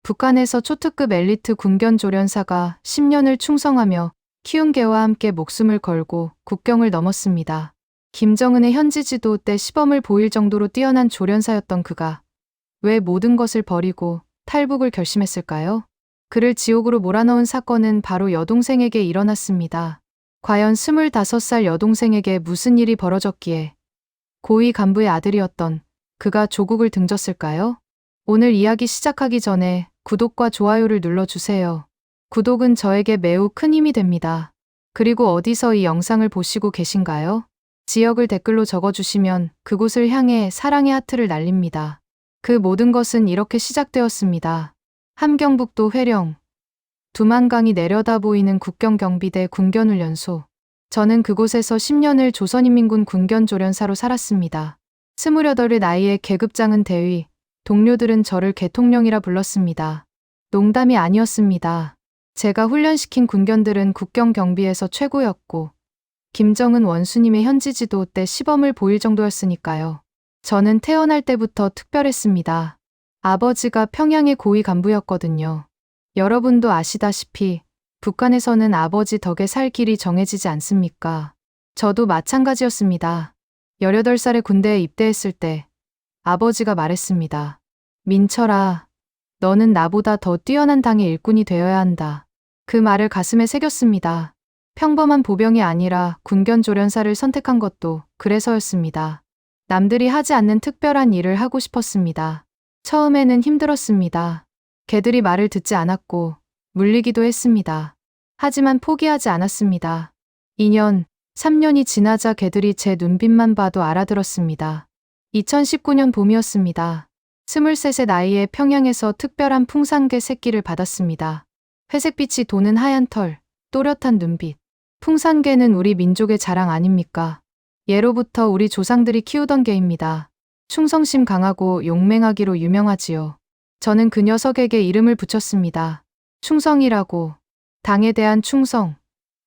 북한에서 초특급 엘리트 군견 조련사가 10년을 충성하며 키운 개와 함께 목숨을 걸고 국경을 넘었습니다. 김정은의 현지 지도 때 시범을 보일 정도로 뛰어난 조련사였던 그가 왜 모든 것을 버리고 탈북을 결심했을까요? 그를 지옥으로 몰아넣은 사건은 바로 여동생에게 일어났습니다. 과연 25살 여동생에게 무슨 일이 벌어졌기에 고위 간부의 아들이었던 그가 조국을 등졌을까요? 오늘 이야기 시작하기 전에 구독과 좋아요를 눌러주세요. 구독은 저에게 매우 큰 힘이 됩니다. 그리고 어디서 이 영상을 보시고 계신가요? 지역을 댓글로 적어주시면 그곳을 향해 사랑의 하트를 날립니다. 그 모든 것은 이렇게 시작되었습니다. 함경북도 회령. 두만강이 내려다 보이는 국경경비대 군견훈련소. 저는 그곳에서 10년을 조선인민군 군견조련사로 살았습니다. 28의 나이에 계급장은 대위, 동료들은 저를 개통령이라 불렀습니다. 농담이 아니었습니다. 제가 훈련시킨 군견들은 국경경비에서 최고였고 김정은 원수님의 현지 지도 때 시범을 보일 정도였으니까요. 저는 태어날 때부터 특별했습니다. 아버지가 평양의 고위 간부였거든요. 여러분도 아시다시피 북한에서는 아버지 덕에 살 길이 정해지지 않습니까? 저도 마찬가지였습니다. 18살에 군대에 입대했을 때 아버지가 말했습니다. 민철아, 너는 나보다 더 뛰어난 당의 일꾼이 되어야 한다. 그 말을 가슴에 새겼습니다. 평범한 보병이 아니라 군견조련사를 선택한 것도 그래서였습니다. 남들이 하지 않는 특별한 일을 하고 싶었습니다. 처음에는 힘들었습니다. 개들이 말을 듣지 않았고 물리기도 했습니다. 하지만 포기하지 않았습니다. 2년, 3년이 지나자 개들이 제 눈빛만 봐도 알아들었습니다. 2019년 봄이었습니다. 23세 나이에 평양에서 특별한 풍산개 새끼를 받았습니다. 회색빛이 도는 하얀 털, 또렷한 눈빛. 풍산개는 우리 민족의 자랑 아닙니까? 예로부터 우리 조상들이 키우던 개입니다. 충성심 강하고 용맹하기로 유명하지요. 저는 그 녀석에게 이름을 붙였습니다. 충성이라고. 당에 대한 충성,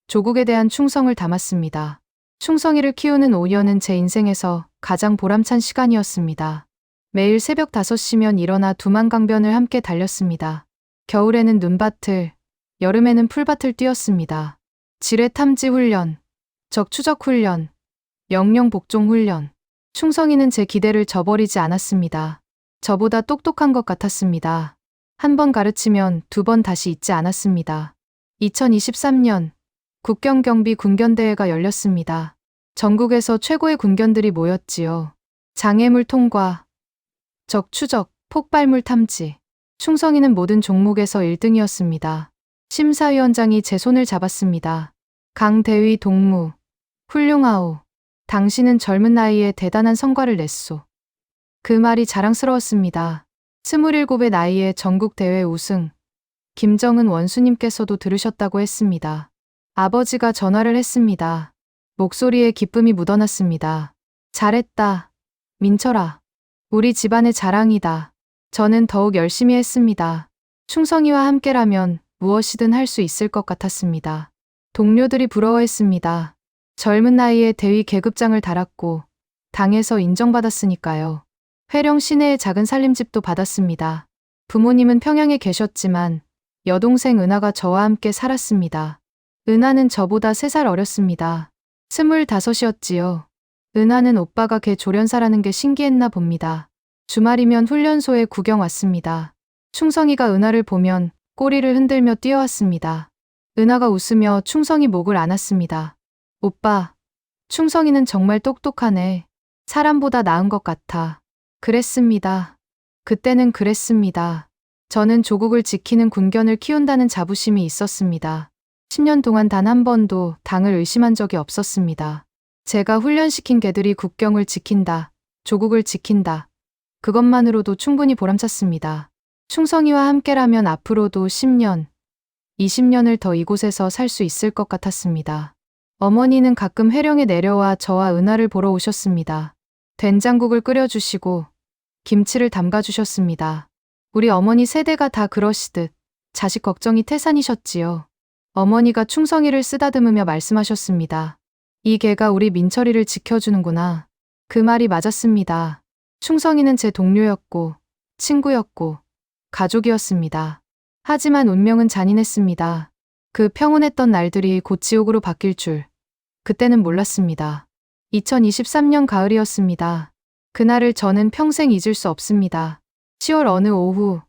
조국에 대한 충성을 담았습니다. 충성이를 키우는 5년은 제 인생에서 가장 보람찬 시간이었습니다. 매일 새벽 5시면 일어나 두만강변을 함께 달렸습니다. 겨울에는 눈밭을, 여름에는 풀밭을 뛰었습니다. 지뢰 탐지 훈련, 적 추적 훈련, 명령 복종 훈련. 충성이는 제 기대를 저버리지 않았습니다. 저보다 똑똑한 것 같았습니다. 한 번 가르치면 2번 다시 잊지 않았습니다. 2023년 국경경비 군견대회가 열렸습니다. 전국에서 최고의 군견들이 모였지요. 장애물 통과, 적 추적, 폭발물 탐지. 충성이는 모든 종목에서 1등이었습니다. 심사위원장이 제 손을 잡았습니다. 강대위 동무, 훌륭하오. 당신은 젊은 나이에 대단한 성과를 냈소. 그 말이 자랑스러웠습니다. 27의 나이에 전국대회 우승. 김정은 원수님께서도 들으셨다고 했습니다. 아버지가 전화를 했습니다. 목소리에 기쁨이 묻어났습니다. 잘했다. 민철아. 우리 집안의 자랑이다. 저는 더욱 열심히 했습니다. 충성이와 함께라면 무엇이든 할 수 있을 것 같았습니다. 동료들이 부러워했습니다. 젊은 나이에 대위 계급장을 달았고 당에서 인정받았으니까요. 회령 시내의 작은 살림집도 받았습니다. 부모님은 평양에 계셨지만 여동생 은하가 저와 함께 살았습니다. 은하는 저보다 3살 어렸습니다. 25이었지요. 은하는 오빠가 걔 조련사라는 게 신기했나 봅니다. 주말이면 훈련소에 구경 왔습니다. 충성이가 은하를 보면 꼬리를 흔들며 뛰어왔습니다. 은하가 웃으며 충성이 목을 안았습니다. 오빠, 충성이는 정말 똑똑하네. 사람보다 나은 것 같아. 그랬습니다. 그때는 그랬습니다. 저는 조국을 지키는 군견을 키운다는 자부심이 있었습니다. 10년 동안 단 한 번도 당을 의심한 적이 없었습니다. 제가 훈련시킨 개들이 국경을 지킨다, 조국을 지킨다. 그것만으로도 충분히 보람찼습니다. 충성이와 함께라면 앞으로도 10년, 20년을 더 이곳에서 살 수 있을 것 같았습니다. 어머니는 가끔 회령에 내려와 저와 은하를 보러 오셨습니다. 된장국을 끓여주시고 김치를 담가주셨습니다. 우리 어머니 세대가 다 그러시듯 자식 걱정이 태산이셨지요. 어머니가 충성이를 쓰다듬으며 말씀하셨습니다. 이 개가 우리 민철이를 지켜주는구나. 그 말이 맞았습니다. 충성이는 제 동료였고 친구였고 가족이었습니다. 하지만 운명은 잔인했습니다. 그 평온했던 날들이 곧 지옥으로 바뀔 줄 그때는 몰랐습니다. 2023년 가을이었습니다. 그날을 저는 평생 잊을 수 없습니다. 10월 어느 오후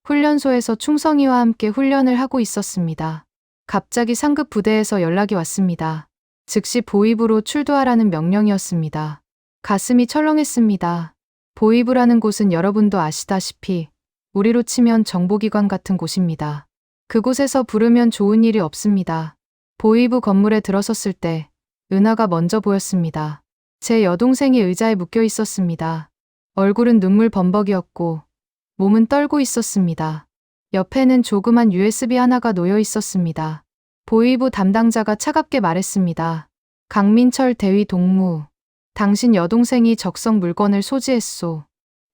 훈련소에서 충성이와 함께 훈련을 하고 있었습니다. 갑자기 상급 부대에서 연락이 왔습니다. 즉시 보이부로 출두하라는 명령이었습니다. 가슴이 철렁했습니다. 보이부라는 곳은 여러분도 아시다시피 우리로 치면 정보기관 같은 곳입니다. 그곳에서 부르면 좋은 일이 없습니다. 보이부 건물에 들어섰을 때 은하가 먼저 보였습니다. 제 여동생이 의자에 묶여 있었습니다. 얼굴은 눈물 범벅이었고 몸은 떨고 있었습니다. 옆에는 조그만 USB 하나가 놓여 있었습니다. 보이부 담당자가 차갑게 말했습니다. 강민철 대위 동무, 당신 여동생이 적성 물건을 소지했소.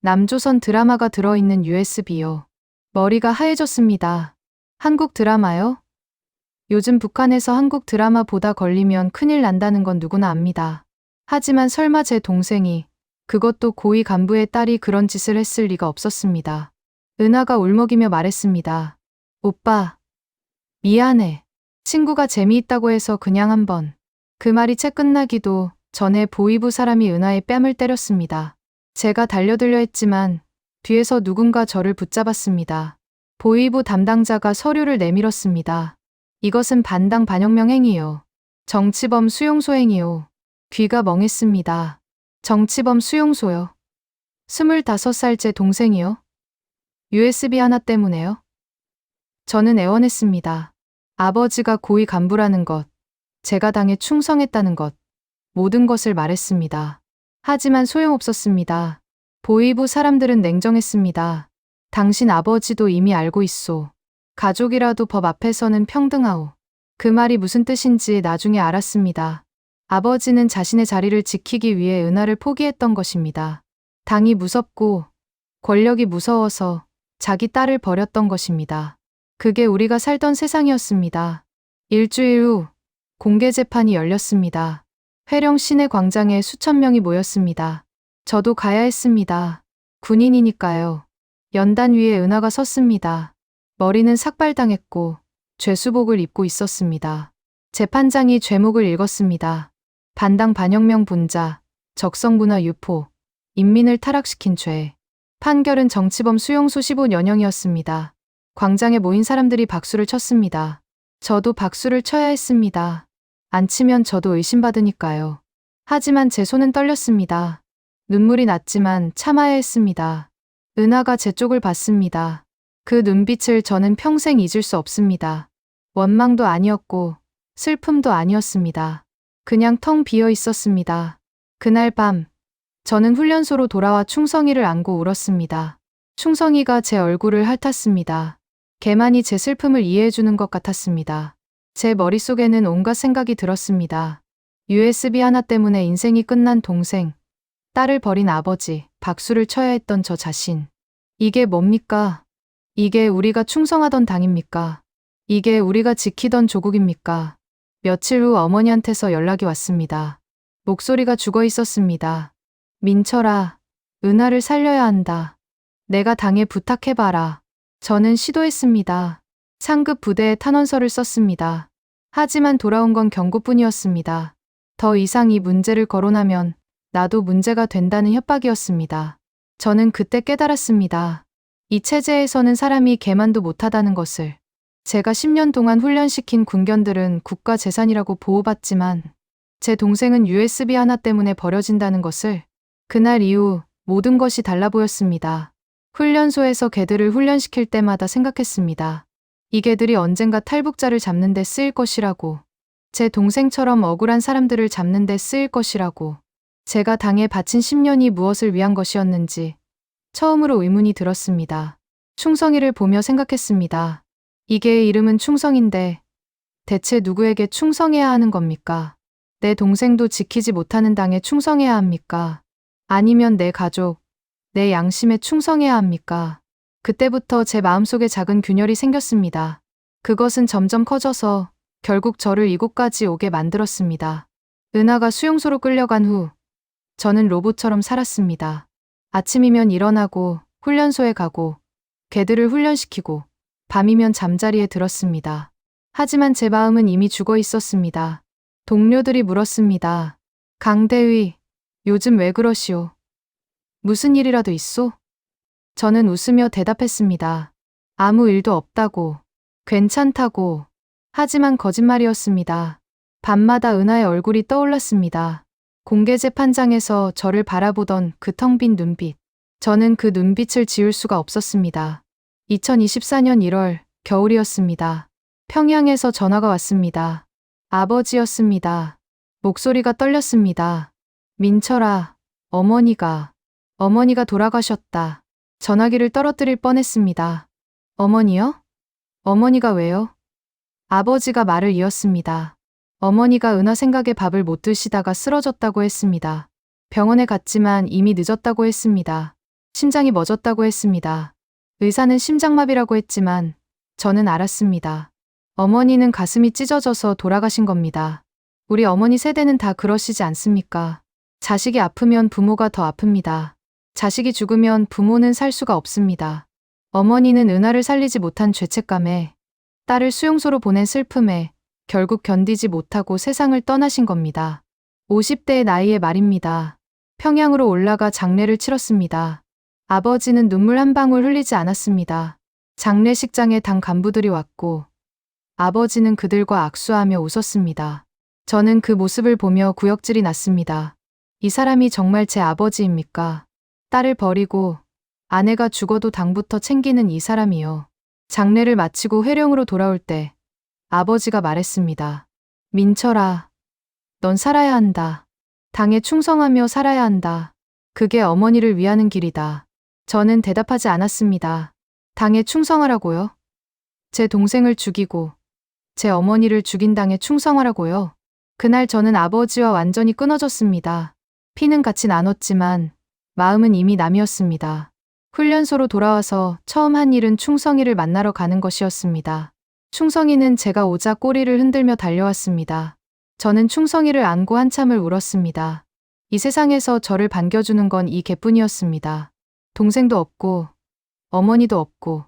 남조선 드라마가 들어있는 USB요. 머리가 하얘졌습니다. 한국 드라마요? 요즘 북한에서 한국 드라마 보다 걸리면 큰일 난다는 건 누구나 압니다. 하지만 설마 제 동생이, 그것도 고위 간부의 딸이 그런 짓을 했을 리가 없었습니다. 은하가 울먹이며 말했습니다. 오빠, 미안해. 친구가 재미있다고 해서 그냥 한번. 그 말이 채 끝나기도 전에 보이부 사람이 은하의 뺨을 때렸습니다. 제가 달려들려 했지만 뒤에서 누군가 저를 붙잡았습니다. 보이부 담당자가 서류를 내밀었습니다. 이것은 반당 반혁명 행위요. 정치범 수용소 행위요. 귀가 멍했습니다. 정치범 수용소요. 25살 제 동생이요. USB 하나 때문에요. 저는 애원했습니다. 아버지가 고위 간부라는 것, 제가 당에 충성했다는 것, 모든 것을 말했습니다. 하지만 소용없었습니다. 보이부 사람들은 냉정했습니다. 당신 아버지도 이미 알고 있소. 가족이라도 법 앞에서는 평등하오. 그 말이 무슨 뜻인지 나중에 알았습니다. 아버지는 자신의 자리를 지키기 위해 은하를 포기했던 것입니다. 당이 무섭고 권력이 무서워서 자기 딸을 버렸던 것입니다. 그게 우리가 살던 세상이었습니다. 일주일 후 공개 재판이 열렸습니다. 회령 시내 광장에 수천 명이 모였습니다. 저도 가야 했습니다. 군인이니까요. 연단 위에 은하가 섰습니다. 머리는 삭발당했고 죄수복을 입고 있었습니다. 재판장이 죄목을 읽었습니다. 반당 반혁명 분자, 적성문화 유포, 인민을 타락시킨 죄. 판결은 정치범 수용소 15년형이었습니다. 광장에 모인 사람들이 박수를 쳤습니다. 저도 박수를 쳐야 했습니다. 안 치면 저도 의심받으니까요. 하지만 제 손은 떨렸습니다. 눈물이 났지만 참아야 했습니다. 은하가 제 쪽을 봤습니다. 그 눈빛을 저는 평생 잊을 수 없습니다. 원망도 아니었고 슬픔도 아니었습니다. 그냥 텅 비어 있었습니다. 그날 밤 저는 훈련소로 돌아와 충성이를 안고 울었습니다. 충성이가 제 얼굴을 핥았습니다. 걔만이 제 슬픔을 이해해주는 것 같았습니다. 제 머릿속에는 온갖 생각이 들었습니다. USB 하나 때문에 인생이 끝난 동생, 딸을 버린 아버지, 박수를 쳐야 했던 저 자신. 이게 뭡니까? 이게 우리가 충성하던 당입니까? 이게 우리가 지키던 조국입니까? 며칠 후 어머니한테서 연락이 왔습니다. 목소리가 죽어 있었습니다. 민철아, 은하를 살려야 한다. 내가 당에 부탁해봐라. 저는 시도했습니다. 상급 부대에 탄원서를 썼습니다. 하지만 돌아온 건 경고뿐이었습니다. 더 이상 이 문제를 거론하면 나도 문제가 된다는 협박이었습니다. 저는 그때 깨달았습니다. 이 체제에서는 사람이 개만도 못하다는 것을. 제가 10년 동안 훈련시킨 군견들은 국가 재산이라고 보호받지만 제 동생은 USB 하나 때문에 버려진다는 것을. 그날 이후 모든 것이 달라 보였습니다. 훈련소에서 개들을 훈련시킬 때마다 생각했습니다. 이 개들이 언젠가 탈북자를 잡는 데 쓰일 것이라고. 제 동생처럼 억울한 사람들을 잡는 데 쓰일 것이라고. 제가 당에 바친 10년이 무엇을 위한 것이었는지 처음으로 의문이 들었습니다. 충성이를 보며 생각했습니다. 이 개의 이름은 충성인데 대체 누구에게 충성해야 하는 겁니까? 내 동생도 지키지 못하는 당에 충성해야 합니까? 아니면 내 가족, 내 양심에 충성해야 합니까? 그때부터 제 마음속에 작은 균열이 생겼습니다. 그것은 점점 커져서 결국 저를 이곳까지 오게 만들었습니다. 은하가 수용소로 끌려간 후 저는 로봇처럼 살았습니다. 아침이면 일어나고 훈련소에 가고 개들을 훈련시키고 밤이면 잠자리에 들었습니다. 하지만 제 마음은 이미 죽어 있었습니다. 동료들이 물었습니다. 강대위, 요즘 왜 그러시오? 무슨 일이라도 있소? 저는 웃으며 대답했습니다. 아무 일도 없다고, 괜찮다고. 하지만 거짓말이었습니다. 밤마다 은하의 얼굴이 떠올랐습니다. 공개 재판장에서 저를 바라보던 그 텅 빈 눈빛. 저는 그 눈빛을 지울 수가 없었습니다. 2024년 1월, 겨울이었습니다. 평양에서 전화가 왔습니다. 아버지였습니다. 목소리가 떨렸습니다. 민철아, 어머니가 돌아가셨다. 전화기를 떨어뜨릴 뻔했습니다. 어머니요? 어머니가 왜요? 아버지가 말을 이었습니다. 어머니가 은하 생각에 밥을 못 드시다가 쓰러졌다고 했습니다. 병원에 갔지만 이미 늦었다고 했습니다. 심장이 멎었다고 했습니다. 의사는 심장마비라고 했지만 저는 알았습니다. 어머니는 가슴이 찢어져서 돌아가신 겁니다. 우리 어머니 세대는 다 그러시지 않습니까? 자식이 아프면 부모가 더 아픕니다. 자식이 죽으면 부모는 살 수가 없습니다. 어머니는 은하를 살리지 못한 죄책감에, 딸을 수용소로 보낸 슬픔에 결국 견디지 못하고 세상을 떠나신 겁니다. 50대의 나이에 말입니다. 평양으로 올라가 장례를 치렀습니다. 아버지는 눈물 한 방울 흘리지 않았습니다. 장례식장에 당 간부들이 왔고 아버지는 그들과 악수하며 웃었습니다. 저는 그 모습을 보며 구역질이 났습니다. 이 사람이 정말 제 아버지입니까? 딸을 버리고 아내가 죽어도 당부터 챙기는 이 사람이요. 장례를 마치고 회령으로 돌아올 때 아버지가 말했습니다. 민철아, 넌 살아야 한다. 당에 충성하며 살아야 한다. 그게 어머니를 위하는 길이다. 저는 대답하지 않았습니다. 당에 충성하라고요? 제 동생을 죽이고 제 어머니를 죽인 당에 충성하라고요? 그날 저는 아버지와 완전히 끊어졌습니다. 피는 같이 나눴지만 마음은 이미 남이었습니다. 훈련소로 돌아와서 처음 한 일은 충성이를 만나러 가는 것이었습니다. 충성이는 제가 오자 꼬리를 흔들며 달려왔습니다. 저는 충성이를 안고 한참을 울었습니다. 이 세상에서 저를 반겨주는 건 이 개뿐이었습니다. 동생도 없고 어머니도 없고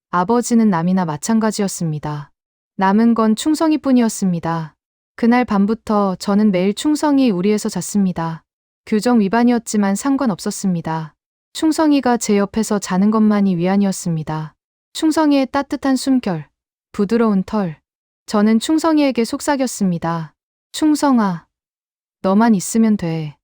아버지는 남이나 마찬가지였습니다. 남은 건 충성이뿐이었습니다. 그날 밤부터 저는 매일 충성이 우리에서 잤습니다. 규정 위반이었지만 상관없었습니다. 충성이가 제 옆에서 자는 것만이 위안이었습니다. 충성이의 따뜻한 숨결, 부드러운 털. 저는 충성이에게 속삭였습니다. 충성아, 너만 있으면 돼.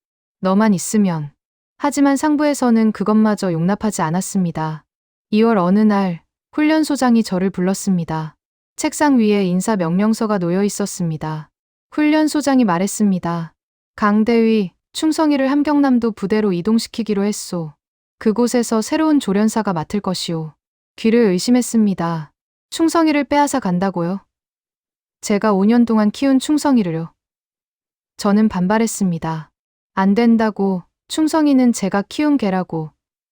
너만 있으면. 하지만 상부에서는 그것마저 용납하지 않았습니다. 2월 어느 날 훈련소장이 저를 불렀습니다. 책상 위에 인사 명령서가 놓여 있었습니다. 훈련소장이 말했습니다. 강대위, 충성이를 함경남도 부대로 이동시키기로 했소. 그곳에서 새로운 조련사가 맡을 것이오. 귀를 의심했습니다. 충성이를 빼앗아 간다고요? 제가 5년 동안 키운 충성이를요. 저는 반발했습니다. 안 된다고, 충성이는 제가 키운 개라고,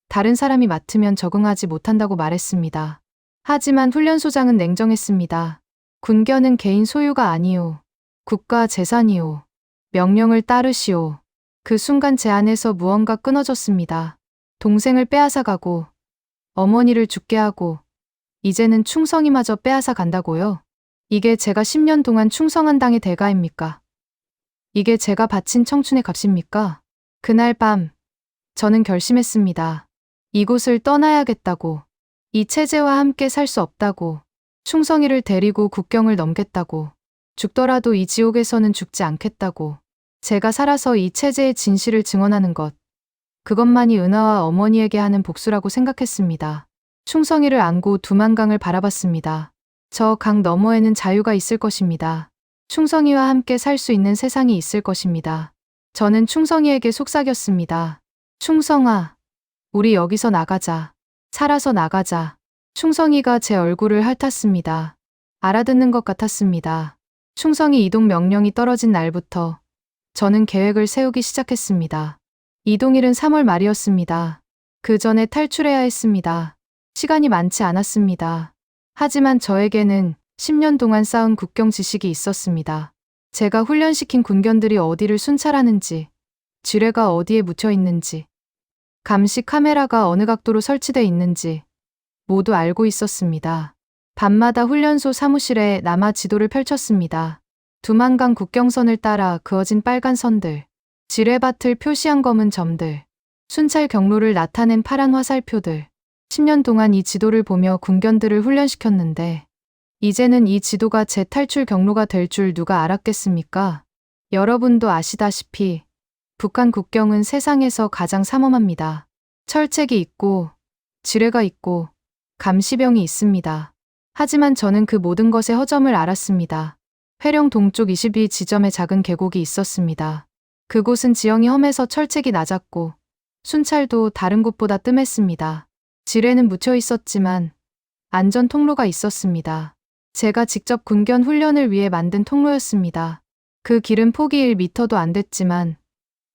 다른 사람이 맡으면 적응하지 못한다고 말했습니다. 하지만 훈련소장은 냉정했습니다. 군견은 개인 소유가 아니오. 국가 재산이오. 명령을 따르시오. 그 순간 제 안에서 무언가 끊어졌습니다. 동생을 빼앗아가고 어머니를 죽게 하고 이제는 충성이마저 빼앗아 간다고요? 이게 제가 10년 동안 충성한 당의 대가입니까? 이게 제가 바친 청춘의 값입니까? 그날 밤 저는 결심했습니다. 이곳을 떠나야겠다고. 이 체제와 함께 살 수 없다고. 충성이를 데리고 국경을 넘겠다고. 죽더라도 이 지옥에서는 죽지 않겠다고. 제가 살아서 이 체제의 진실을 증언하는 것. 그것만이 은하와 어머니에게 하는 복수라고 생각했습니다. 충성이를 안고 두만강을 바라봤습니다. 저 강 너머에는 자유가 있을 것입니다. 충성이와 함께 살 수 있는 세상이 있을 것입니다. 저는 충성이에게 속삭였습니다. 충성아, 우리 여기서 나가자. 살아서 나가자. 충성이가 제 얼굴을 핥았습니다. 알아듣는 것 같았습니다. 충성이 이동 명령이 떨어진 날부터 저는 계획을 세우기 시작했습니다. 이동일은 3월 말이었습니다. 그 전에 탈출해야 했습니다. 시간이 많지 않았습니다. 하지만 저에게는 10년 동안 쌓은 국경 지식이 있었습니다. 제가 훈련시킨 군견들이 어디를 순찰하는지, 지뢰가 어디에 묻혀 있는지, 감시 카메라가 어느 각도로 설치돼 있는지, 모두 알고 있었습니다. 밤마다 훈련소 사무실에 남아 지도를 펼쳤습니다. 두만강 국경선을 따라 그어진 빨간 선들, 지뢰밭을 표시한 검은 점들, 순찰 경로를 나타낸 파란 화살표들. 10년 동안 이 지도를 보며 군견들을 훈련시켰는데 이제는 이 지도가 제 탈출 경로가 될 줄 누가 알았겠습니까? 여러분도 아시다시피 북한 국경은 세상에서 가장 삼엄합니다. 철책이 있고 지뢰가 있고 감시병이 있습니다. 하지만 저는 그 모든 것의 허점을 알았습니다. 회령 동쪽 22 지점에 작은 계곡이 있었습니다. 그곳은 지형이 험해서 철책이 낮았고 순찰도 다른 곳보다 뜸했습니다. 지뢰는 묻혀 있었지만 안전 통로가 있었습니다. 제가 직접 군견 훈련을 위해 만든 통로였습니다. 그 길은 폭이 1m도 안 됐지만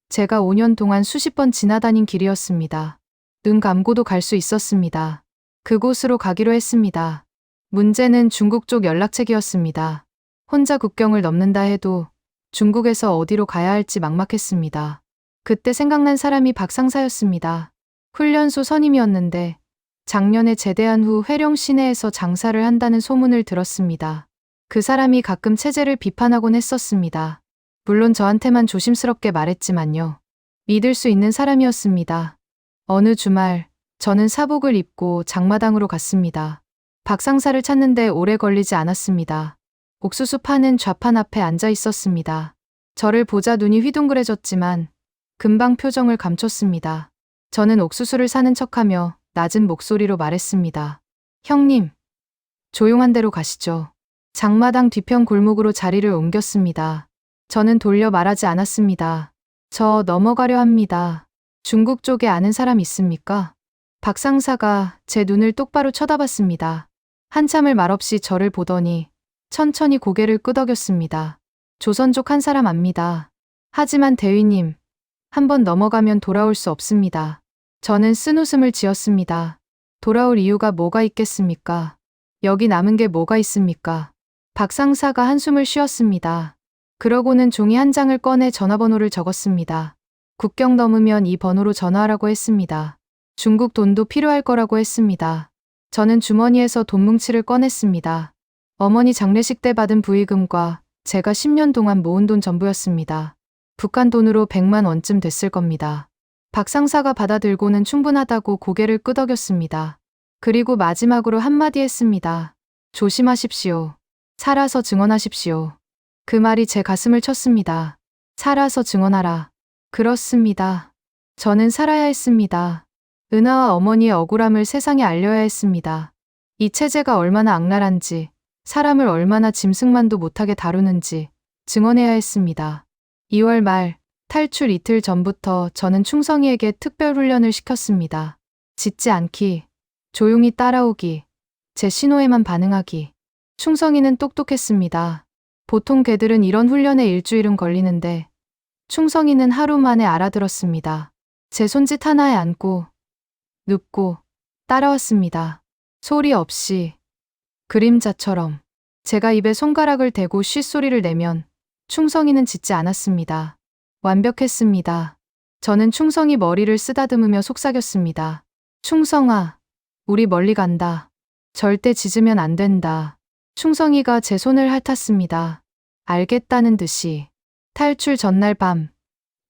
제가 5년 동안 수십 번 지나다닌 길이었습니다. 눈 감고도 갈 수 있었습니다. 그곳으로 가기로 했습니다. 문제는 중국 쪽 연락책이었습니다. 혼자 국경을 넘는다 해도 중국에서 어디로 가야 할지 막막했습니다. 그때 생각난 사람이 박상사였습니다. 훈련소 선임이었는데 작년에 제대한 후 회령 시내에서 장사를 한다는 소문을 들었습니다. 그 사람이 가끔 체제를 비판하곤 했었습니다. 물론 저한테만 조심스럽게 말했지만요. 믿을 수 있는 사람이었습니다. 어느 주말 저는 사복을 입고 장마당으로 갔습니다. 박상사를 찾는데 오래 걸리지 않았습니다. 옥수수 파는 좌판 앞에 앉아 있었습니다. 저를 보자 눈이 휘둥그레졌지만 금방 표정을 감췄습니다. 저는 옥수수를 사는 척하며 낮은 목소리로 말했습니다. 형님, 조용한 데로 가시죠. 장마당 뒤편 골목으로 자리를 옮겼습니다. 저는 돌려 말하지 않았습니다. 저 넘어가려 합니다. 중국 쪽에 아는 사람 있습니까? 박상사가 제 눈을 똑바로 쳐다봤습니다. 한참을 말없이 저를 보더니 천천히 고개를 끄덕였습니다. 조선족 한 사람 압니다. 하지만 대위님, 한번 넘어가면 돌아올 수 없습니다. 저는 쓴웃음을 지었습니다. 돌아올 이유가 뭐가 있겠습니까? 여기 남은 게 뭐가 있습니까? 박상사가 한숨을 쉬었습니다. 그러고는 종이 한 장을 꺼내 전화번호를 적었습니다. 국경 넘으면 이 번호로 전화하라고 했습니다. 중국 돈도 필요할 거라고 했습니다. 저는 주머니에서 돈 뭉치를 꺼냈습니다. 어머니 장례식 때 받은 부의금과 제가 10년 동안 모은 돈 전부였습니다. 북한 돈으로 100만 원쯤 됐을 겁니다. 박상사가 받아들고는 충분하다고 고개를 끄덕였습니다. 그리고 마지막으로 한마디 했습니다. 조심하십시오. 살아서 증언하십시오. 그 말이 제 가슴을 쳤습니다. 살아서 증언하라. 그렇습니다. 저는 살아야 했습니다. 은하와 어머니의 억울함을 세상에 알려야 했습니다. 이 체제가 얼마나 악랄한지, 사람을 얼마나 짐승만도 못하게 다루는지 증언해야 했습니다. 2월 말, 탈출 이틀 전부터 저는 충성이에게 특별 훈련을 시켰습니다. 짖지 않기, 조용히 따라오기, 제 신호에만 반응하기. 충성이는 똑똑했습니다. 보통 개들은 이런 훈련에 일주일은 걸리는데 충성이는 하루 만에 알아들었습니다. 제 손짓 하나에 앉고 눕고 따라왔습니다. 소리 없이 그림자처럼. 제가 입에 손가락을 대고 쉿소리를 내면 충성이는 짖지 않았습니다. 완벽했습니다. 저는 충성이 머리를 쓰다듬으며 속삭였습니다. 충성아, 우리 멀리 간다. 절대 짖으면 안 된다. 충성이가 제 손을 핥았습니다. 알겠다는 듯이. 탈출 전날 밤,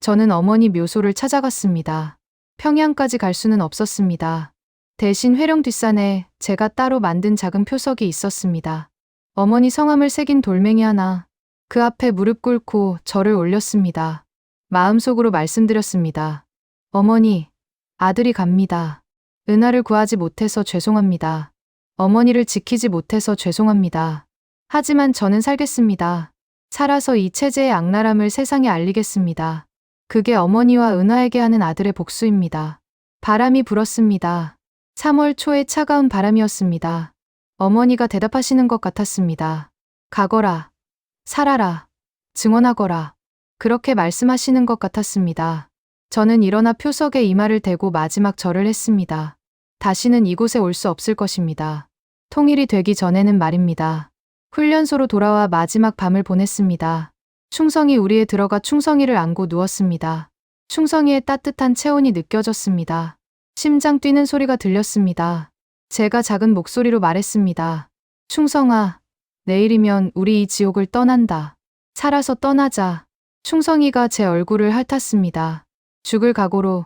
저는 어머니 묘소를 찾아갔습니다. 평양까지 갈 수는 없었습니다. 대신 회령 뒷산에 제가 따로 만든 작은 표석이 있었습니다. 어머니 성함을 새긴 돌멩이 하나, 그 앞에 무릎 꿇고 저를 올렸습니다. 마음속으로 말씀드렸습니다. 어머니, 아들이 갑니다. 은하를 구하지 못해서 죄송합니다. 어머니를 지키지 못해서 죄송합니다. 하지만 저는 살겠습니다. 살아서 이 체제의 악랄함을 세상에 알리겠습니다. 그게 어머니와 은하에게 하는 아들의 복수입니다. 바람이 불었습니다. 3월 초의 차가운 바람이었습니다. 어머니가 대답하시는 것 같았습니다. 가거라. 살아라. 증언하거라. 그렇게 말씀하시는 것 같았습니다. 저는 일어나 표석에 이마를 대고 마지막 절을 했습니다. 다시는 이곳에 올 수 없을 것입니다. 통일이 되기 전에는 말입니다. 훈련소로 돌아와 마지막 밤을 보냈습니다. 충성이 우리에 들어가 충성이를 안고 누웠습니다. 충성이의 따뜻한 체온이 느껴졌습니다. 심장 뛰는 소리가 들렸습니다. 제가 작은 목소리로 말했습니다. 충성아, 내일이면 우리 이 지옥을 떠난다. 살아서 떠나자. 충성이가 제 얼굴을 핥았습니다. 죽을 각오로.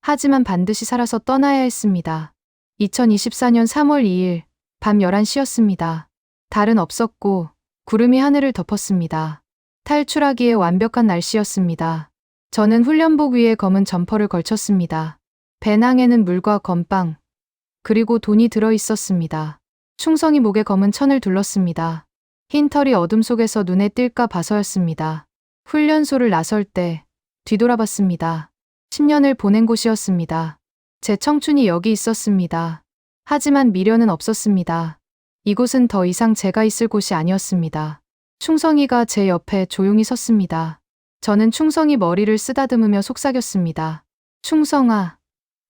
하지만 반드시 살아서 떠나야 했습니다. 2024년 3월 2일 밤 11시였습니다. 달은 없었고 구름이 하늘을 덮었습니다. 탈출하기에 완벽한 날씨였습니다. 저는 훈련복 위에 검은 점퍼를 걸쳤습니다. 배낭에는 물과 건빵, 그리고 돈이 들어 있었습니다. 충성이 목에 검은 천을 둘렀습니다. 흰 털이 어둠 속에서 눈에 띌까 봐서였습니다. 훈련소를 나설 때 뒤돌아봤습니다. 10년을 보낸 곳이었습니다. 제 청춘이 여기 있었습니다. 하지만 미련은 없었습니다. 이곳은 더 이상 제가 있을 곳이 아니었습니다. 충성이가 제 옆에 조용히 섰습니다. 저는 충성이 머리를 쓰다듬으며 속삭였습니다. 충성아,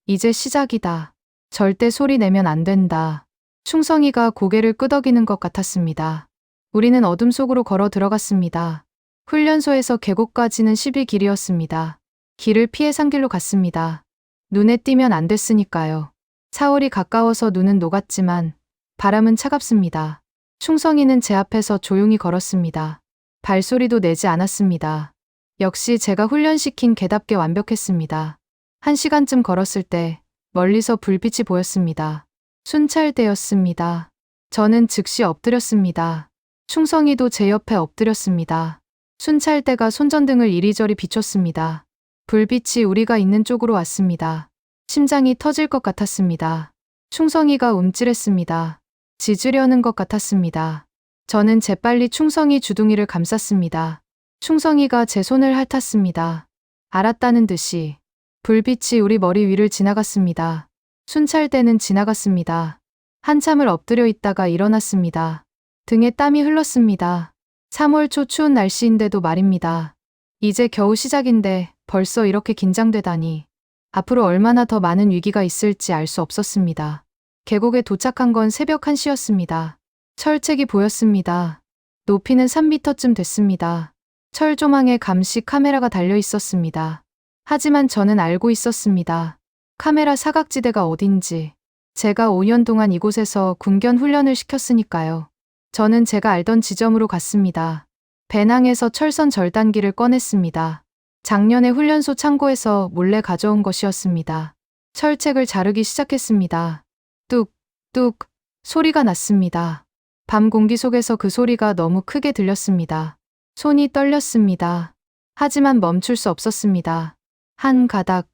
이제 시작이다. 절대 소리 내면 안 된다. 충성이가 고개를 끄덕이는 것 같았습니다. 우리는 어둠 속으로 걸어 들어갔습니다. 훈련소에서 계곡까지는 10일 길이었습니다. 길을 피해 산길로 갔습니다. 눈에 띄면 안 됐으니까요. 4월이 가까워서 눈은 녹았지만 바람은 차갑습니다. 충성이는 제 앞에서 조용히 걸었습니다. 발소리도 내지 않았습니다. 역시 제가 훈련시킨 개답게 완벽했습니다. 1시간쯤 걸었을 때 멀리서 불빛이 보였습니다. 순찰대였습니다. 저는 즉시 엎드렸습니다. 충성이도 제 옆에 엎드렸습니다. 순찰대가 손전등을 이리저리 비췄습니다. 불빛이 우리가 있는 쪽으로 왔습니다. 심장이 터질 것 같았습니다. 충성이가 움찔했습니다. 짖으려는 것 같았습니다. 저는 재빨리 충성이 주둥이를 감쌌습니다. 충성이가 제 손을 핥았습니다. 알았다는 듯이 불빛이 우리 머리 위를 지나갔습니다. 순찰대는 지나갔습니다. 한참을 엎드려 있다가 일어났습니다. 등에 땀이 흘렀습니다. 3월 초 추운 날씨인데도 말입니다. 이제 겨우 시작인데 벌써 이렇게 긴장되다니. 앞으로 얼마나 더 많은 위기가 있을지 알 수 없었습니다. 계곡에 도착한 건 새벽 1시였습니다. 철책이 보였습니다. 높이는 3m쯤 됐습니다. 철조망에 감시 카메라가 달려 있었습니다. 하지만 저는 알고 있었습니다. 카메라 사각지대가 어딘지. 제가 5년 동안 이곳에서 군견 훈련을 시켰으니까요. 저는 제가 알던 지점으로 갔습니다. 배낭에서 철선 절단기를 꺼냈습니다. 작년에 훈련소 창고에서 몰래 가져온 것이었습니다. 철책을 자르기 시작했습니다. 뚝, 뚝 소리가 났습니다. 밤 공기 속에서 그 소리가 너무 크게 들렸습니다. 손이 떨렸습니다. 하지만 멈출 수 없었습니다. 한 가닥,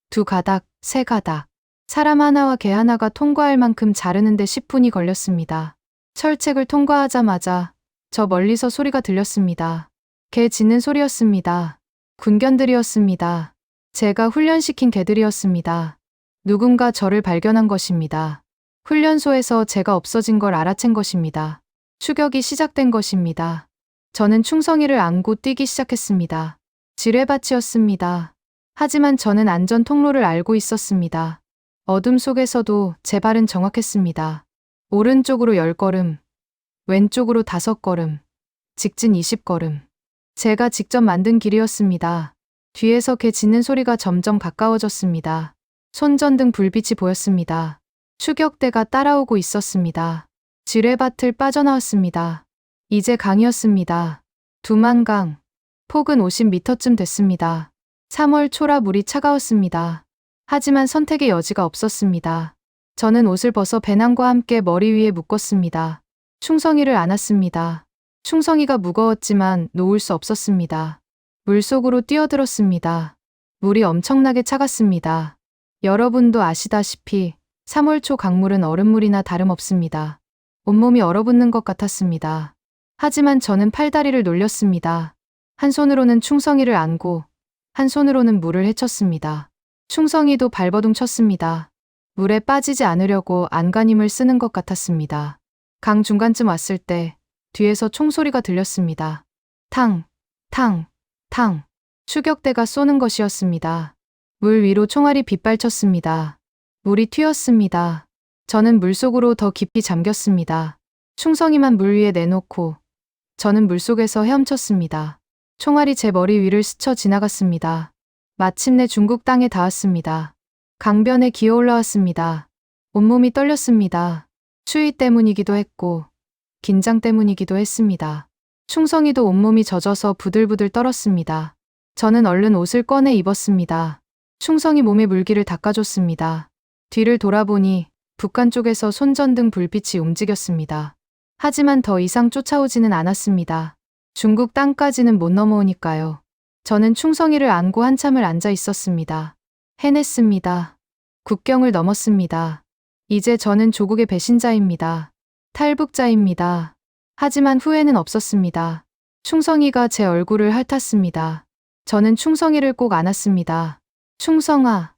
두 가닥, 세 가닥. 사람 하나와 개 하나가 통과할 만큼 자르는데 10분이 걸렸습니다. 철책을 통과하자마자 저 멀리서 소리가 들렸습니다. 개 짖는 소리였습니다. 군견들이었습니다. 제가 훈련시킨 개들이었습니다. 누군가 저를 발견한 것입니다. 훈련소에서 제가 없어진 걸 알아챈 것입니다. 추격이 시작된 것입니다. 저는 충성이를 안고 뛰기 시작했습니다. 지뢰밭이었습니다. 하지만 저는 안전 통로를 알고 있었습니다. 어둠 속에서도 제 발은 정확했습니다. 오른쪽으로 10걸음, 왼쪽으로 5걸음, 직진 20걸음. 제가 직접 만든 길이었습니다. 뒤에서 개 짖는 소리가 점점 가까워졌습니다. 손전등 불빛이 보였습니다. 추격대가 따라오고 있었습니다. 지뢰밭을 빠져나왔습니다. 이제 강이었습니다. 두만강. 폭은 50m쯤 됐습니다. 3월 초라 물이 차가웠습니다. 하지만 선택의 여지가 없었습니다. 저는 옷을 벗어 배낭과 함께 머리 위에 묶었습니다. 충성이를 안았습니다. 충성이가 무거웠지만 놓을 수 없었습니다. 물속으로 뛰어들었습니다. 물이 엄청나게 차갔습니다. 여러분도 아시다시피 3월 초 강물은 얼음물이나 다름없습니다. 온몸이 얼어붙는 것 같았습니다. 하지만 저는 팔다리를 놀렸습니다. 한 손으로는 충성이를 안고 한 손으로는 물을 헤쳤습니다. 충성이도 발버둥 쳤습니다. 물에 빠지지 않으려고 안간힘을 쓰는 것 같았습니다. 강 중간쯤 왔을 때 뒤에서 총소리가 들렸습니다. 탕, 탕, 탕. 추격대가 쏘는 것이었습니다. 물 위로 총알이 빗발쳤습니다. 물이 튀었습니다. 저는 물속으로 더 깊이 잠겼습니다. 충성이만 물 위에 내놓고 저는 물속에서 헤엄쳤습니다. 총알이 제 머리 위를 스쳐 지나갔습니다. 마침내 중국 땅에 닿았습니다. 강변에 기어 올라왔습니다. 온몸이 떨렸습니다. 추위 때문이기도 했고 긴장 때문이기도 했습니다. 충성이도 온몸이 젖어서 부들부들 떨었습니다. 저는 얼른 옷을 꺼내 입었습니다. 충성이 몸에 물기를 닦아줬습니다. 뒤를 돌아보니 북한 쪽에서 손전등 불빛이 움직였습니다. 하지만 더 이상 쫓아오지는 않았습니다. 중국 땅까지는 못 넘어오니까요. 저는 충성이를 안고 한참을 앉아 있었습니다. 해냈습니다. 국경을 넘었습니다. 이제 저는 조국의 배신자입니다. 탈북자입니다. 하지만 후회는 없었습니다. 충성이가 제 얼굴을 핥았습니다. 저는 충성이를 꼭 안았습니다. 충성아,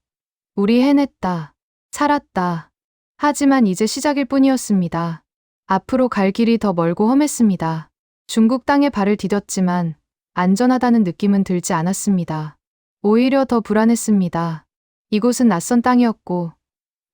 우리 해냈다. 살았다. 하지만 이제 시작일 뿐이었습니다. 앞으로 갈 길이 더 멀고 험했습니다. 중국 땅에 발을 디뎠지만 안전하다는 느낌은 들지 않았습니다. 오히려 더 불안했습니다. 이곳은 낯선 땅이었고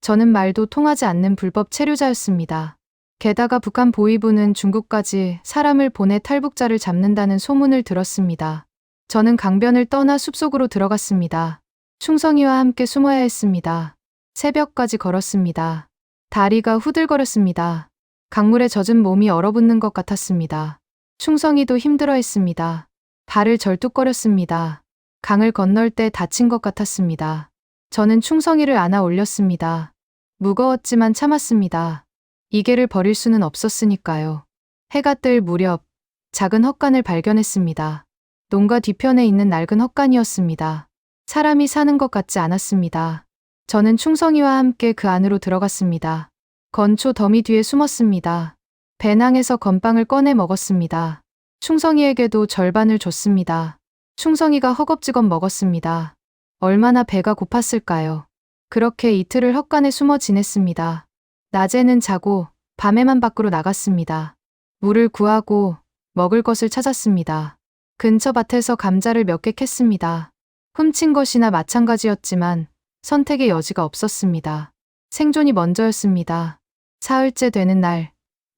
저는 말도 통하지 않는 불법 체류자였습니다. 게다가 북한 보위부는 중국까지 사람을 보내 탈북자를 잡는다는 소문을 들었습니다. 저는 강변을 떠나 숲속으로 들어갔습니다. 충성이와 함께 숨어야 했습니다. 새벽까지 걸었습니다. 다리가 후들거렸습니다. 강물에 젖은 몸이 얼어붙는 것 같았습니다. 충성이도 힘들어했습니다. 발을 절뚝거렸습니다. 강을 건널 때 다친 것 같았습니다. 저는 충성이를 안아 올렸습니다. 무거웠지만 참았습니다. 이 개를 버릴 수는 없었으니까요. 해가 뜰 무렵 작은 헛간을 발견했습니다. 농가 뒤편에 있는 낡은 헛간이었습니다. 사람이 사는 것 같지 않았습니다. 저는 충성이와 함께 그 안으로 들어갔습니다. 건초 더미 뒤에 숨었습니다. 배낭에서 건빵을 꺼내 먹었습니다. 충성이에게도 절반을 줬습니다. 충성이가 허겁지겁 먹었습니다. 얼마나 배가 고팠을까요? 그렇게 이틀을 헛간에 숨어 지냈습니다. 낮에는 자고 밤에만 밖으로 나갔습니다. 물을 구하고 먹을 것을 찾았습니다. 근처 밭에서 감자를 몇 개 캤습니다. 훔친 것이나 마찬가지였지만 선택의 여지가 없었습니다. 생존이 먼저였습니다. 사흘째 되는 날,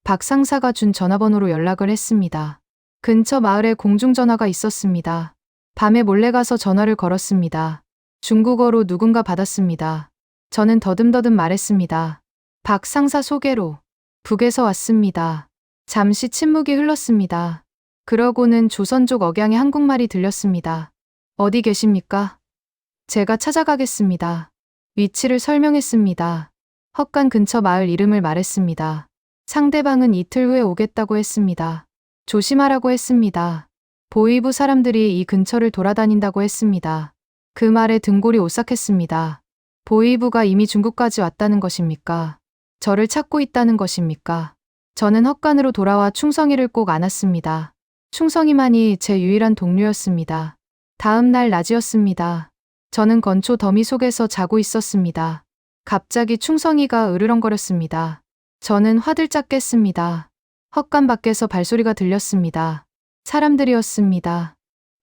박 상사가 준 전화번호로 연락을 했습니다. 근처 마을에 공중전화가 있었습니다. 밤에 몰래 가서 전화를 걸었습니다. 중국어로 누군가 받았습니다. 저는 더듬더듬 말했습니다. 박 상사 소개로 북에서 왔습니다. 잠시 침묵이 흘렀습니다. 그러고는 조선족 억양의 한국말이 들렸습니다. 어디 계십니까? 제가 찾아가겠습니다. 위치를 설명했습니다. 헛간 근처 마을 이름을 말했습니다. 상대방은 이틀 후에 오겠다고 했습니다. 조심하라고 했습니다. 보위부 사람들이 이 근처를 돌아다닌다고 했습니다. 그 말에 등골이 오싹했습니다. 보위부가 이미 중국까지 왔다는 것입니까? 저를 찾고 있다는 것입니까? 저는 헛간으로 돌아와 충성이를 꼭 안았습니다. 충성이만이 제 유일한 동료였습니다. 다음 날 낮이었습니다. 저는 건초 더미 속에서 자고 있었습니다. 갑자기 충성이가 으르렁거렸습니다. 저는 화들짝 깼습니다. 헛간 밖에서 발소리가 들렸습니다. 사람들이었습니다.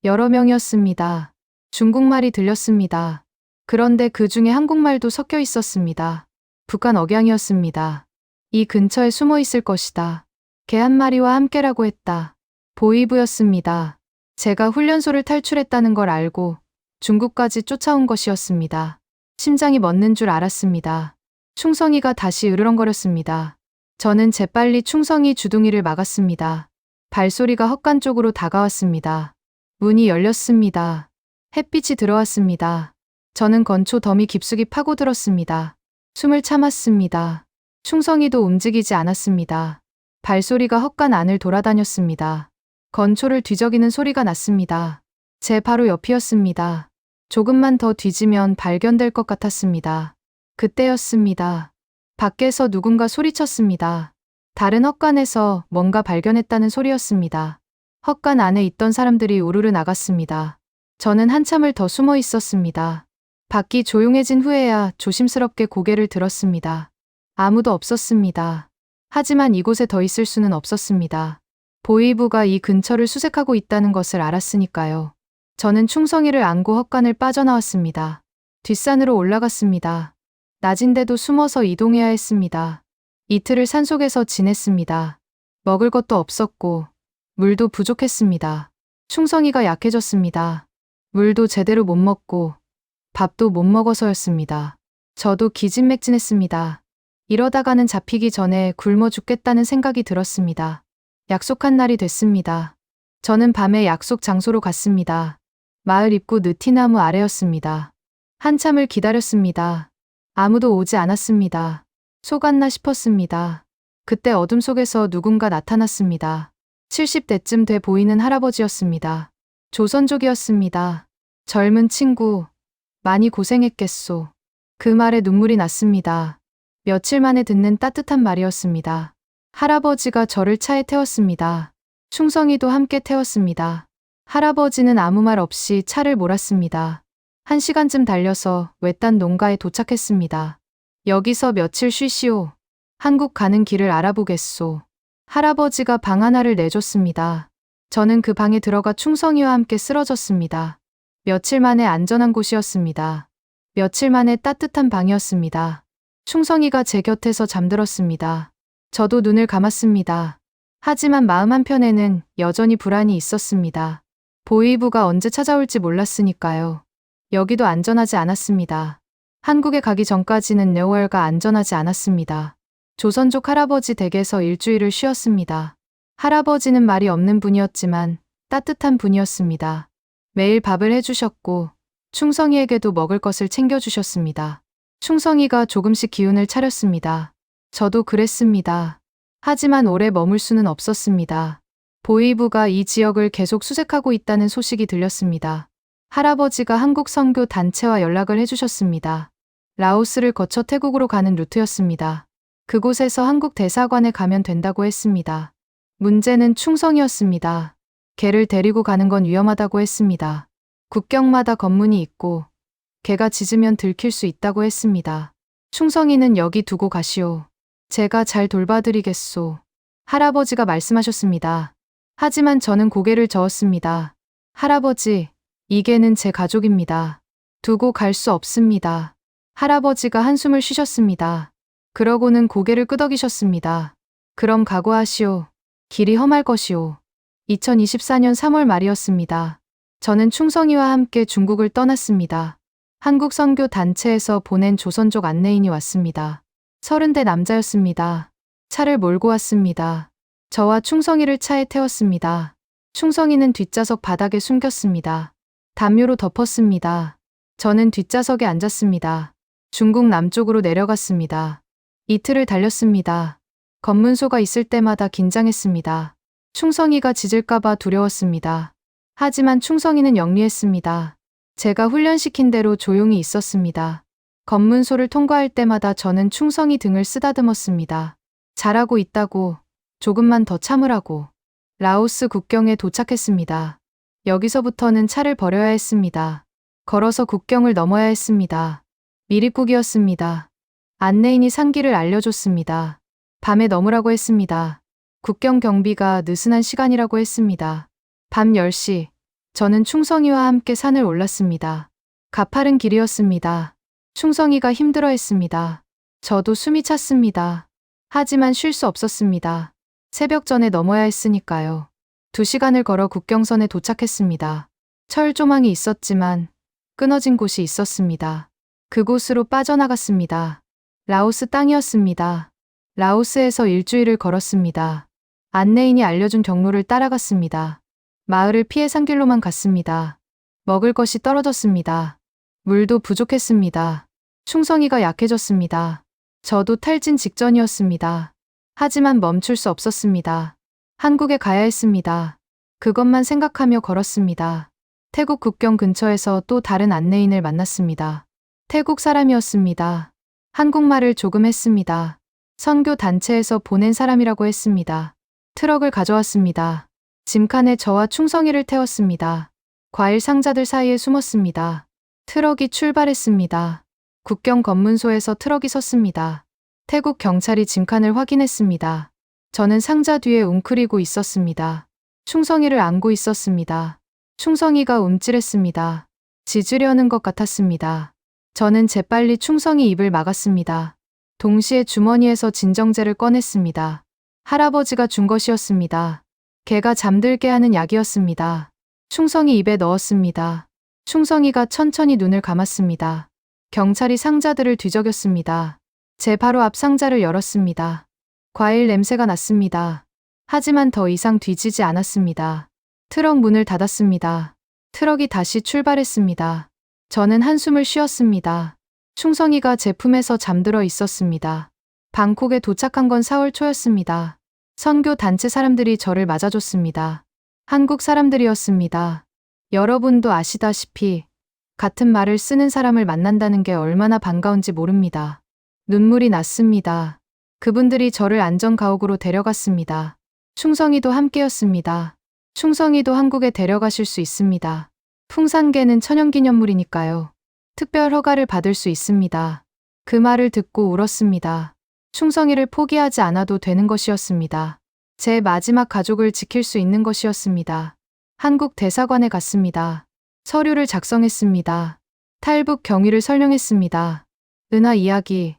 여러 명이었습니다. 중국말이 들렸습니다. 그런데 그 중에 한국말도 섞여 있었습니다. 북한 억양이었습니다. 이 근처에 숨어 있을 것이다. 개 한 마리와 함께라고 했다. 보위부였습니다. 제가 훈련소를 탈출했다는 걸 알고 중국까지 쫓아온 것이었습니다. 심장이 멎는 줄 알았습니다. 충성이가 다시 으르렁거렸습니다. 저는 재빨리 충성이 주둥이를 막았습니다. 발소리가 헛간 쪽으로 다가왔습니다. 문이 열렸습니다. 햇빛이 들어왔습니다. 저는 건초 더미 깊숙이 파고들었습니다. 숨을 참았습니다. 충성이도 움직이지 않았습니다. 발소리가 헛간 안을 돌아다녔습니다. 건초를 뒤적이는 소리가 났습니다. 제 바로 옆이었습니다. 조금만 더 뒤지면 발견될 것 같았습니다. 그때였습니다. 밖에서 누군가 소리쳤습니다. 다른 헛간에서 뭔가 발견했다는 소리였습니다. 헛간 안에 있던 사람들이 우르르 나갔습니다. 저는 한참을 더 숨어 있었습니다. 밖이 조용해진 후에야 조심스럽게 고개를 들었습니다. 아무도 없었습니다. 하지만 이곳에 더 있을 수는 없었습니다. 보위부가 이 근처를 수색하고 있다는 것을 알았으니까요. 저는 충성이를 안고 헛간을 빠져나왔습니다. 뒷산으로 올라갔습니다. 낮인데도 숨어서 이동해야 했습니다. 이틀을 산속에서 지냈습니다. 먹을 것도 없었고 물도 부족했습니다. 충성이가 약해졌습니다. 물도 제대로 못 먹고 밥도 못 먹어서였습니다. 저도 기진맥진했습니다. 이러다가는 잡히기 전에 굶어 죽겠다는 생각이 들었습니다. 약속한 날이 됐습니다. 저는 밤에 약속 장소로 갔습니다. 마을 입구 느티나무 아래였습니다. 한참을 기다렸습니다. 아무도 오지 않았습니다. 속았나 싶었습니다. 그때 어둠 속에서 누군가 나타났습니다. 70대쯤 돼 보이는 할아버지였습니다. 조선족이었습니다. 젊은 친구, 많이 고생했겠소. 그 말에 눈물이 났습니다. 며칠 만에 듣는 따뜻한 말이었습니다. 할아버지가 저를 차에 태웠습니다. 충성이도 함께 태웠습니다. 할아버지는 아무 말 없이 차를 몰았습니다. 1시간쯤 달려서 외딴 농가에 도착했습니다. 여기서 며칠 쉬시오. 한국 가는 길을 알아보겠소. 할아버지가 방 하나를 내줬습니다. 저는 그 방에 들어가 충성이와 함께 쓰러졌습니다. 며칠 만에 안전한 곳이었습니다. 며칠 만에 따뜻한 방이었습니다. 충성이가 제 곁에서 잠들었습니다. 저도 눈을 감았습니다. 하지만 마음 한편에는 여전히 불안이 있었습니다. 보위부가 언제 찾아올지 몰랐으니까요. 여기도 안전하지 않았습니다. 한국에 가기 전까지는 네월가 안전하지 않았습니다. 조선족 할아버지 댁에서 일주일을 쉬었습니다. 할아버지는 말이 없는 분이었지만 따뜻한 분이었습니다. 매일 밥을 해주셨고 충성이에게도 먹을 것을 챙겨주셨습니다. 충성이가 조금씩 기운을 차렸습니다. 저도 그랬습니다. 하지만 오래 머물 수는 없었습니다. 보위부가 이 지역을 계속 수색하고 있다는 소식이 들렸습니다. 할아버지가 한국 선교 단체와 연락을 해주셨습니다. 라오스를 거쳐 태국으로 가는 루트였습니다. 그곳에서 한국 대사관에 가면 된다고 했습니다. 문제는 충성이었습니다. 걔를 데리고 가는 건 위험하다고 했습니다. 국경마다 검문이 있고 걔가 짖으면 들킬 수 있다고 했습니다. 충성이는 여기 두고 가시오. 제가 잘 돌봐드리겠소. 할아버지가 말씀하셨습니다. 하지만 저는 고개를 저었습니다. 할아버지, 이 개는 제 가족입니다. 두고 갈 수 없습니다. 할아버지가 한숨을 쉬셨습니다. 그러고는 고개를 끄덕이셨습니다. 그럼 각오하시오. 길이 험할 것이오. 2024년 3월 말이었습니다. 저는 충성이와 함께 중국을 떠났습니다. 한국 선교 단체에서 보낸 조선족 안내인이 왔습니다. 30대 남자였습니다. 차를 몰고 왔습니다. 저와 충성이를 차에 태웠습니다. 충성이는 뒷좌석 바닥에 숨겼습니다. 담요로 덮었습니다. 저는 뒷좌석에 앉았습니다. 중국 남쪽으로 내려갔습니다. 이틀을 달렸습니다. 검문소가 있을 때마다 긴장했습니다. 충성이가 짖을까봐 두려웠습니다. 하지만 충성이는 영리했습니다. 제가 훈련시킨 대로 조용히 있었습니다. 검문소를 통과할 때마다 저는 충성이 등을 쓰다듬었습니다. 잘하고 있다고, 조금만 더 참으라고. 라오스 국경에 도착했습니다. 여기서부터는 차를 버려야 했습니다. 걸어서 국경을 넘어야 했습니다. 미립국이었습니다. 안내인이 상기를 알려줬습니다. 밤에 넘으라고 했습니다. 국경 경비가 느슨한 시간이라고 했습니다. 밤 10시, 저는 충성이와 함께 산을 올랐습니다. 가파른 길이었습니다. 충성이가 힘들어했습니다. 저도 숨이 찼습니다. 하지만 쉴 수 없었습니다. 새벽 전에 넘어야 했으니까요. 2시간을 걸어 국경선에 도착했습니다. 철 조망이 있었지만 끊어진 곳이 있었습니다. 그곳으로 빠져나갔습니다. 라오스 땅이었습니다. 라오스에서 일주일을 걸었습니다. 안내인이 알려준 경로를 따라갔습니다. 마을을 피해 산길로만 갔습니다. 먹을 것이 떨어졌습니다. 물도 부족했습니다. 충성이가 약해졌습니다. 저도 탈진 직전이었습니다. 하지만 멈출 수 없었습니다. 한국에 가야 했습니다. 그것만 생각하며 걸었습니다. 태국 국경 근처에서 또 다른 안내인을 만났습니다. 태국 사람이었습니다. 한국말을 조금 했습니다. 선교 단체에서 보낸 사람이라고 했습니다. 트럭을 가져왔습니다. 짐칸에 저와 충성이를 태웠습니다. 과일 상자들 사이에 숨었습니다. 트럭이 출발했습니다. 국경 검문소에서 트럭이 섰습니다. 태국 경찰이 짐칸을 확인했습니다. 저는 상자 뒤에 웅크리고 있었습니다. 충성이를 안고 있었습니다. 충성이가 움찔했습니다. 짖으려는 것 같았습니다. 저는 재빨리 충성이 입을 막았습니다. 동시에 주머니에서 진정제를 꺼냈습니다. 할아버지가 준 것이었습니다. 개가 잠들게 하는 약이었습니다. 충성이 입에 넣었습니다. 충성이가 천천히 눈을 감았습니다. 경찰이 상자들을 뒤적였습니다. 제 바로 앞 상자를 열었습니다. 과일 냄새가 났습니다. 하지만 더 이상 뒤지지 않았습니다. 트럭 문을 닫았습니다. 트럭이 다시 출발했습니다. 저는 한숨을 쉬었습니다. 충성이가 제 품에서 잠들어 있었습니다. 방콕에 도착한 건 4월 초였습니다. 선교 단체 사람들이 저를 맞아줬습니다. 한국 사람들이었습니다. 여러분도 아시다시피 같은 말을 쓰는 사람을 만난다는 게 얼마나 반가운지 모릅니다. 눈물이 났습니다. 그분들이 저를 안전가옥으로 데려갔습니다. 충성이도 함께였습니다. 충성이도 한국에 데려가실 수 있습니다. 풍산개는 천연기념물이니까요. 특별 허가를 받을 수 있습니다. 그 말을 듣고 울었습니다. 충성이를 포기하지 않아도 되는 것이었습니다. 제 마지막 가족을 지킬 수 있는 것이었습니다. 한국 대사관에 갔습니다. 서류를 작성했습니다. 탈북 경위를 설명했습니다. 은하 이야기,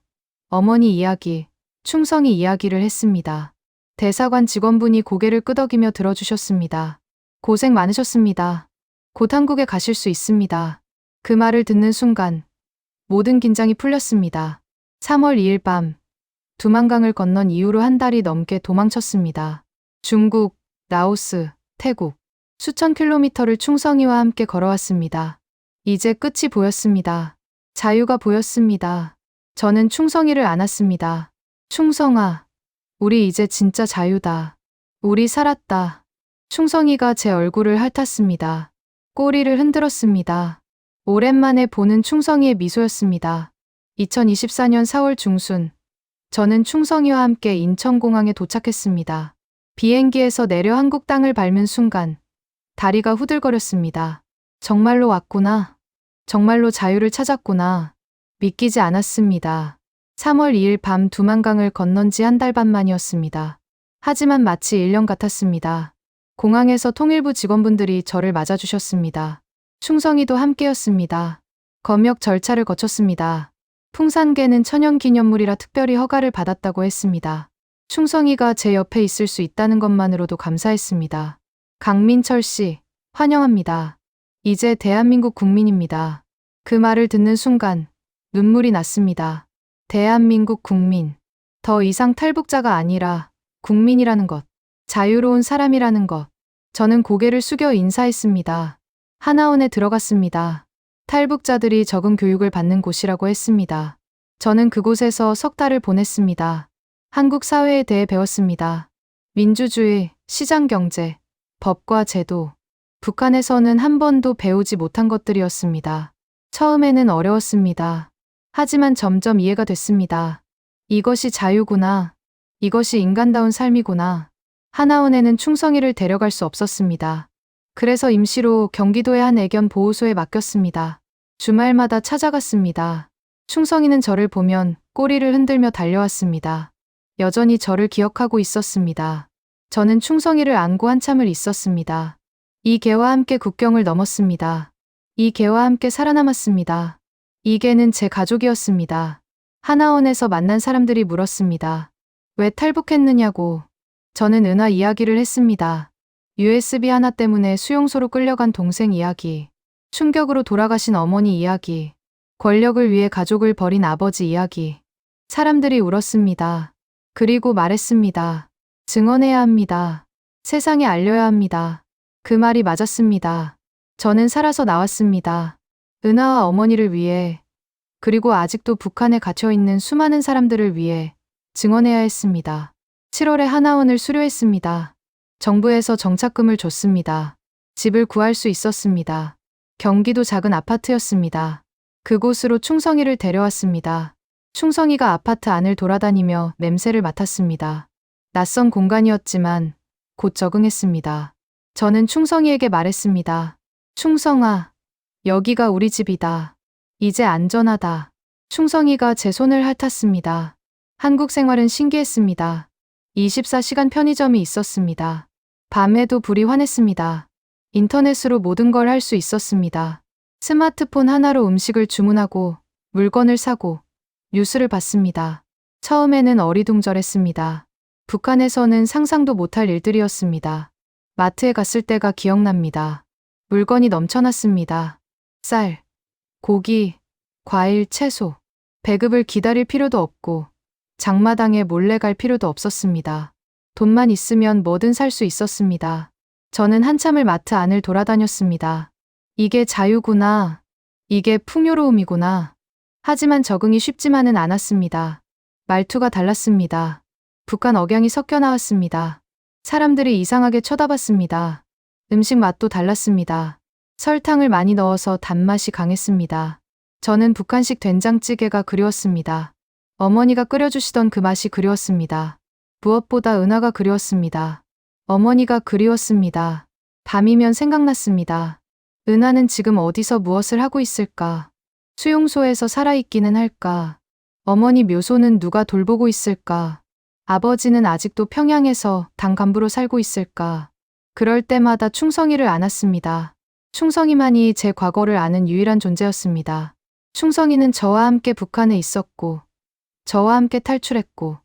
어머니 이야기, 충성이 이야기를 했습니다. 대사관 직원분이 고개를 끄덕이며 들어주셨습니다. 고생 많으셨습니다. 곧 한국에 가실 수 있습니다. 그 말을 듣는 순간 모든 긴장이 풀렸습니다. 3월 2일 밤 두만강을 건넌 이후로 한 달이 넘게 도망쳤습니다. 중국, 라오스, 태국 수천 킬로미터를 충성이와 함께 걸어왔습니다. 이제 끝이 보였습니다. 자유가 보였습니다. 저는 충성이를 안았습니다. 충성아, 우리 이제 진짜 자유다. 우리 살았다. 충성이가 제 얼굴을 핥았습니다. 꼬리를 흔들었습니다. 오랜만에 보는 충성이의 미소였습니다. 2024년 4월 중순, 저는 충성이와 함께 인천공항에 도착했습니다. 비행기에서 내려 한국 땅을 밟는 순간 다리가 후들거렸습니다. 정말로 왔구나. 정말로 자유를 찾았구나. 믿기지 않았습니다. 3월 2일 밤 두만강을 건넌 지 한 달 반 만이었습니다. 하지만 마치 1년 같았습니다. 공항에서 통일부 직원분들이 저를 맞아주셨습니다. 충성이도 함께였습니다. 검역 절차를 거쳤습니다. 풍산개는 천연기념물이라 특별히 허가를 받았다고 했습니다. 충성이가 제 옆에 있을 수 있다는 것만으로도 감사했습니다. 강민철 씨, 환영합니다. 이제 대한민국 국민입니다. 그 말을 듣는 순간 눈물이 났습니다. 대한민국 국민. 더 이상 탈북자가 아니라 국민이라는 것, 자유로운 사람이라는 것. 저는 고개를 숙여 인사했습니다. 하나원에 들어갔습니다. 탈북자들이 적응 교육을 받는 곳이라고 했습니다. 저는 그곳에서 석 달을 보냈습니다. 한국 사회에 대해 배웠습니다. 민주주의, 시장경제, 법과 제도. 북한에서는 한 번도 배우지 못한 것들이었습니다. 처음에는 어려웠습니다. 하지만 점점 이해가 됐습니다. 이것이 자유구나. 이것이 인간다운 삶이구나. 하나원에는 충성이를 데려갈 수 없었습니다. 그래서 임시로 경기도의 한 애견 보호소에 맡겼습니다. 주말마다 찾아갔습니다. 충성이는 저를 보면 꼬리를 흔들며 달려왔습니다. 여전히 저를 기억하고 있었습니다. 저는 충성이를 안고 한참을 있었습니다. 이 개와 함께 국경을 넘었습니다. 이 개와 함께 살아남았습니다. 이 개는 제 가족이었습니다. 하나원에서 만난 사람들이 물었습니다. 왜 탈북했느냐고. 저는 은하 이야기를 했습니다. USB 하나 때문에 수용소로 끌려간 동생 이야기. 충격으로 돌아가신 어머니 이야기. 권력을 위해 가족을 버린 아버지 이야기. 사람들이 울었습니다. 그리고 말했습니다. 증언해야 합니다. 세상에 알려야 합니다. 그 말이 맞았습니다. 저는 살아서 나왔습니다. 은하와 어머니를 위해, 그리고 아직도 북한에 갇혀있는 수많은 사람들을 위해 증언해야 했습니다. 7월에 하나원을 수료했습니다. 정부에서 정착금을 줬습니다. 집을 구할 수 있었습니다. 경기도 작은 아파트였습니다. 그곳으로 충성이를 데려왔습니다. 충성이가 아파트 안을 돌아다니며 냄새를 맡았습니다. 낯선 공간이었지만 곧 적응했습니다. 저는 충성이에게 말했습니다. 충성아, 여기가 우리 집이다. 이제 안전하다. 충성이가 제 손을 핥았습니다. 한국 생활은 신기했습니다. 24시간 편의점이 있었습니다. 밤에도 불이 환했습니다. 인터넷으로 모든 걸 할 수 있었습니다. 스마트폰 하나로 음식을 주문하고 물건을 사고 뉴스를 봤습니다. 처음에는 어리둥절했습니다. 북한에서는 상상도 못할 일들이었습니다. 마트에 갔을 때가 기억납니다. 물건이 넘쳐났습니다. 쌀, 고기, 과일, 채소. 배급을 기다릴 필요도 없고 장마당에 몰래 갈 필요도 없었습니다. 돈만 있으면 뭐든 살 수 있었습니다. 저는 한참을 마트 안을 돌아다녔습니다. 이게 자유구나. 이게 풍요로움이구나. 하지만 적응이 쉽지만은 않았습니다. 말투가 달랐습니다. 북한 억양이 섞여 나왔습니다. 사람들이 이상하게 쳐다봤습니다. 음식 맛도 달랐습니다. 설탕을 많이 넣어서 단맛이 강했습니다. 저는 북한식 된장찌개가 그리웠습니다. 어머니가 끓여주시던 그 맛이 그리웠습니다. 무엇보다 은하가 그리웠습니다. 어머니가 그리웠습니다. 밤이면 생각났습니다. 은하는 지금 어디서 무엇을 하고 있을까? 수용소에서 살아있기는 할까? 어머니 묘소는 누가 돌보고 있을까? 아버지는 아직도 평양에서 당 간부로 살고 있을까? 그럴 때마다 충성이를 안았습니다. 충성이만이 제 과거를 아는 유일한 존재였습니다. 충성이는 저와 함께 북한에 있었고, 저와 함께 탈출했고,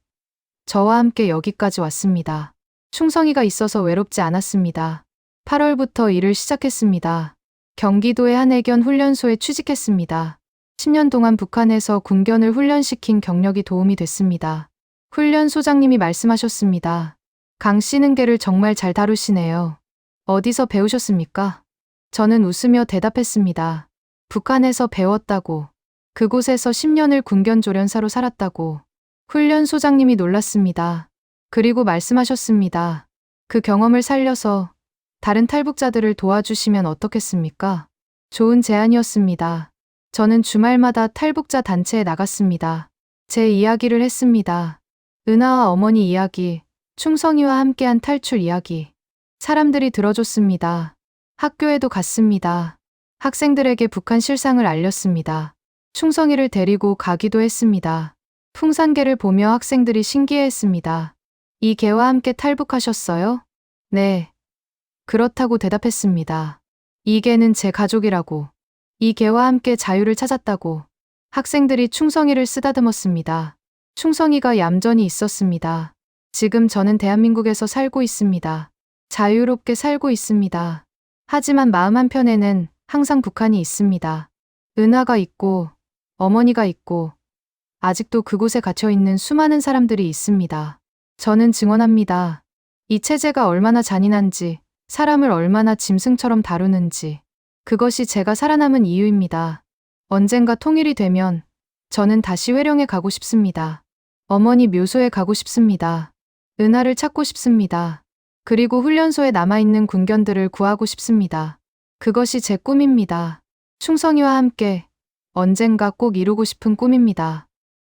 저와 함께 여기까지 왔습니다. 충성이가 있어서 외롭지 않았습니다. 8월부터 일을 시작했습니다. 경기도의 한 해견 훈련소에 취직했습니다. 10년 동안 북한에서 군견을 훈련시킨 경력이 도움이 됐습니다. 훈련소장님이 말씀하셨습니다. 강 씨는 개를 정말 잘 다루시네요. 어디서 배우셨습니까? 저는 웃으며 대답했습니다. 북한에서 배웠다고. 그곳에서 10년을 군견조련사로 살았다고. 훈련소장님이 놀랐습니다. 그리고 말씀하셨습니다. 그 경험을 살려서 다른 탈북자들을 도와주시면 어떻겠습니까? 좋은 제안이었습니다. 저는 주말마다 탈북자 단체에 나갔습니다. 제 이야기를 했습니다. 은하와 어머니 이야기, 충성이와 함께한 탈출 이야기. 사람들이 들어줬습니다. 학교에도 갔습니다. 학생들에게 북한 실상을 알렸습니다. 충성이를 데리고 가기도 했습니다. 풍산개를 보며 학생들이 신기해했습니다. 이 개와 함께 탈북하셨어요? 네. 그렇다고 대답했습니다. 이 개는 제 가족이라고. 이 개와 함께 자유를 찾았다고. 학생들이 충성이를 쓰다듬었습니다. 충성이가 얌전히 있었습니다. 지금 저는 대한민국에서 살고 있습니다. 자유롭게 살고 있습니다. 하지만 마음 한편에는 항상 북한이 있습니다. 은하가 있고, 어머니가 있고, 아직도 그곳에 갇혀 있는 수많은 사람들이 있습니다. 저는 증언합니다. 이 체제가 얼마나 잔인한지, 사람을 얼마나 짐승처럼 다루는지. 그것이 제가 살아남은 이유입니다. 언젠가 통일이 되면 저는 다시 회령에 가고 싶습니다. 어머니 묘소에 가고 싶습니다. 은하를 찾고 싶습니다. 그리고 훈련소에 남아있는 군견들을 구하고 싶습니다. 그것이 제 꿈입니다. 충성이와 함께 언젠가 꼭 이루고 싶은 꿈입니다.